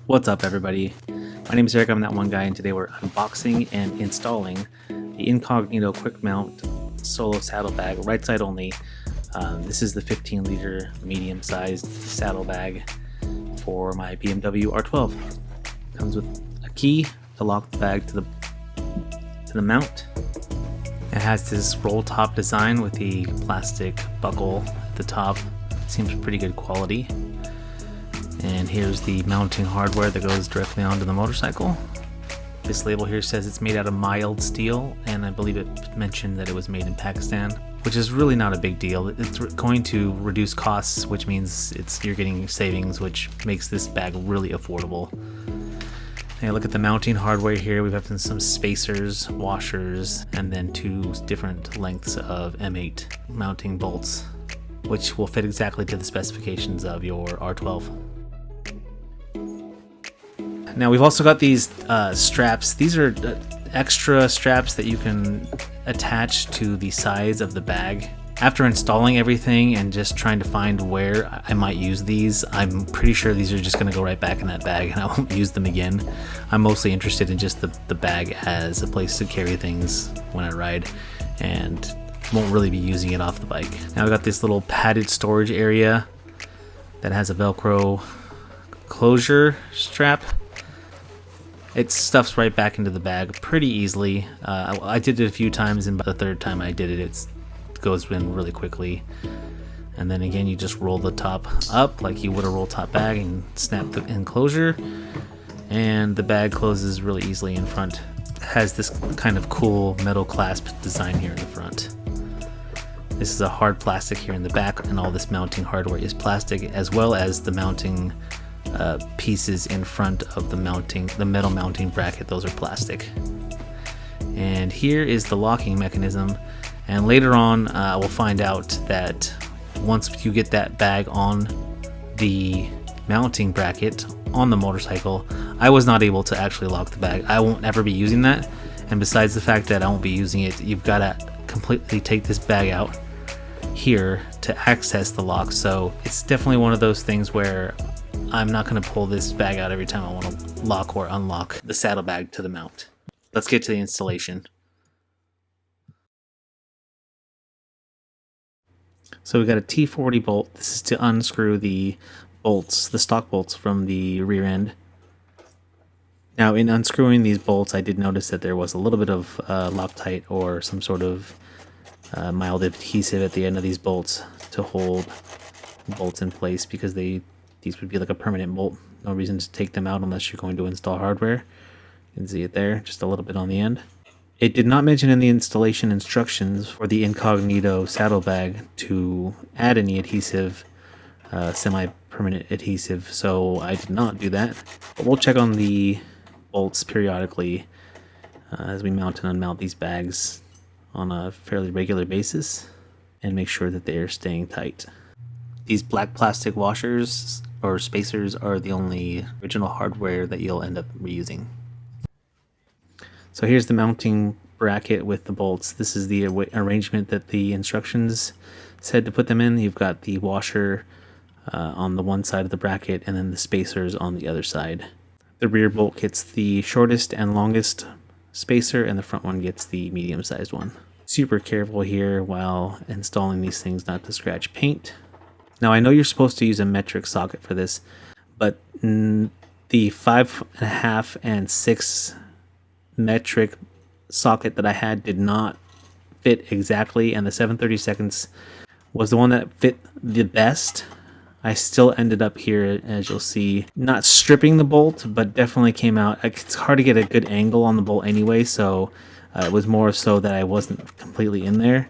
What's up, everybody? My name is Eric, I'm that one guy, and today we're unboxing and installing the Incognito quick mount solo saddlebag, right side only. This is the 15-liter medium-sized saddlebag for my BMW R12. Comes with a key to lock the bag to the mount. It has this roll top design with the plastic buckle at the top. Seems pretty good quality. And here's the mounting hardware that goes directly onto the motorcycle. This label here says it's made out of mild steel, and I believe it mentioned that it was made in Pakistan, which is really not a big deal. It's going to reduce costs, which means you're getting savings, which makes this bag really affordable. And look at the mounting hardware here. We've got some spacers, washers, and then two different lengths of M8 mounting bolts, which will fit exactly to the specifications of your R12. Now we've also got these straps. These are extra straps that you can attach to the sides of the bag. After installing everything and just trying to find where I might use these, I'm pretty sure these are just going to go right back in that bag and I won't use them again. I'm mostly interested in just the bag as a place to carry things when I ride, and won't really be using it off the bike. Now I've got this little padded storage area that has a Velcro closure strap. It stuffs right back into the bag pretty easily. I did it a few times, and by the third time I did it, it goes in really quickly. And then again, you just roll the top up like you would a roll top bag and snap the enclosure, and the bag closes really easily in front. It has this kind of cool metal clasp design here in the front. This is a hard plastic here in the back, and all this mounting hardware is plastic, as well as the mounting pieces in front of the metal mounting bracket. Those are plastic. And here is the locking mechanism, and later on we'll find out that once you get that bag on the mounting bracket on the motorcycle, I was not able to actually lock the bag. I won't ever be using that, and besides the fact that I won't be using it, you've got to completely take this bag out here to access the lock. So it's definitely one of those things where I'm not going to pull this bag out every time I want to lock or unlock the saddlebag to the mount. Let's get to the installation. So we've got a T40 bolt. This is to unscrew the bolts, the stock bolts from the rear end. Now in unscrewing these bolts, I did notice that there was a little bit of Loctite or some sort of mild adhesive at the end of these bolts to hold bolts in place, because these would be like a permanent bolt. No reason to take them out unless you're going to install hardware. You can see it there, just a little bit on the end. It did not mention in the installation instructions for the Incognito saddlebag to add any adhesive, semi-permanent adhesive, so I did not do that. But we'll check on the bolts periodically as we mount and unmount these bags on a fairly regular basis, and make sure that they are staying tight. These black plastic washers or spacers are the only original hardware that you'll end up reusing. So here's the mounting bracket with the bolts. This is the arrangement that the instructions said to put them in. You've got the washer on the one side of the bracket, and then the spacers on the other side. The rear bolt gets the shortest and longest spacer, and the front one gets the medium-sized one. Super careful here while installing these things not to scratch paint. Now I know you're supposed to use a metric socket for this, but the 5.5 and 6 metric socket that I had did not fit exactly, and the 7/32 was the one that fit the best. I still ended up here, as you'll see, not stripping the bolt, but definitely came out. It's hard to get a good angle on the bolt anyway, so it was more so that I wasn't completely in there.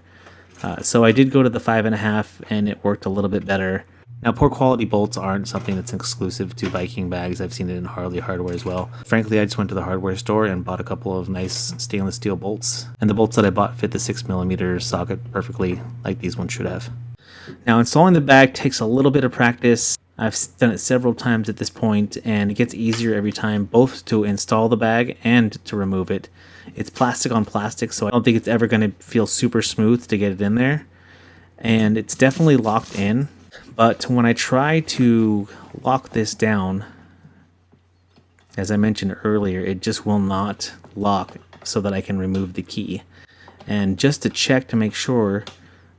So I did go to the 5.5, and it worked a little bit better. Now, poor quality bolts aren't something that's exclusive to Viking bags. I've seen it in Harley hardware as well. Frankly, I just went to the hardware store and bought a couple of nice stainless steel bolts. And the bolts that I bought fit the 6mm socket perfectly, like these ones should have. Now, installing the bag takes a little bit of practice. I've done it several times at this point, and it gets easier every time, both to install the bag and to remove it. It's plastic on plastic, so I don't think it's ever going to feel super smooth to get it in there. And it's definitely locked in, but when I try to lock this down, As I mentioned earlier, it just will not lock so that I can remove the key. And just to check to make sure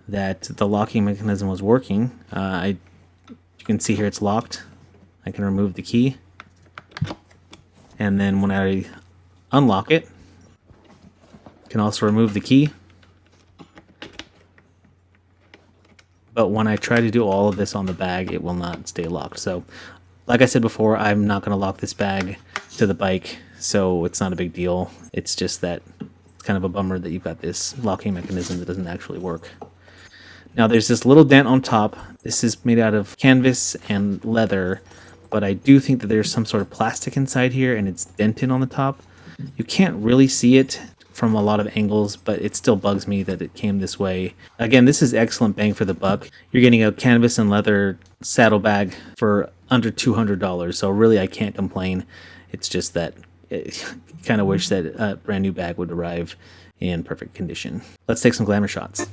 that the locking mechanism was working, you can see here it's locked. I can remove the key. And then when I unlock it, I can also remove the key. But when I try to do all of this on the bag, it will not stay locked. So, like I said before, I'm not going to lock this bag to the bike, so it's not a big deal. It's just that it's kind of a bummer that you've got this locking mechanism that doesn't actually work. Now there's this little dent on top. This is made out of canvas and leather, but I do think that there's some sort of plastic inside here and it's dented on the top. You can't really see it from a lot of angles, but it still bugs me that it came this way. Again, this is excellent bang for the buck. You're getting a canvas and leather saddlebag for under $200, so really I can't complain. It's just that I kind of wish that a brand new bag would arrive in perfect condition. Let's take some glamour shots.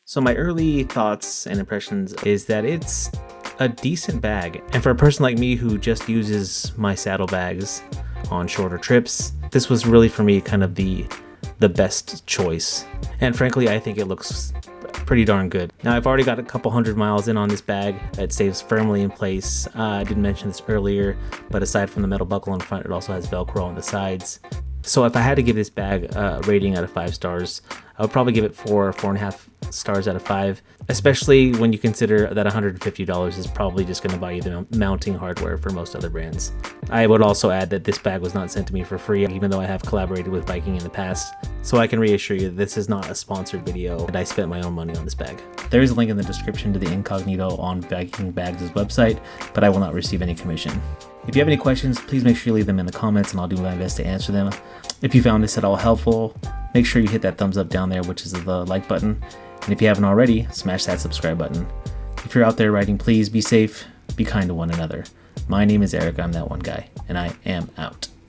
So my early thoughts and impressions is that it's a decent bag, and for a person like me who just uses my saddlebags on shorter trips, this was really for me kind of the best choice. And frankly, I think it looks pretty darn good. Now I've already got a couple hundred miles in on this bag. It stays firmly in place. I didn't mention this earlier, but aside from the metal buckle in front, it also has Velcro on the sides. So if I had to give this bag a rating out of 5 stars, I would probably give it 4.5 stars out of 5, especially when you consider that $150 is probably just going to buy you the mounting hardware for most other brands. I would also add that this bag was not sent to me for free, even though I have collaborated with Viking in the past, so I can reassure you that this is not a sponsored video and I spent my own money on this bag. There is a link in the description to the Incognito on Viking Bags' website, but I will not receive any commission. If you have any questions, please make sure you leave them in the comments and I'll do my best to answer them. If you found this at all helpful, make sure you hit that thumbs up down there, which is the like button. And if you haven't already, smash that subscribe button. If you're out there riding, please be safe, be kind to one another. My name is Eric, I'm that one guy, and I am out.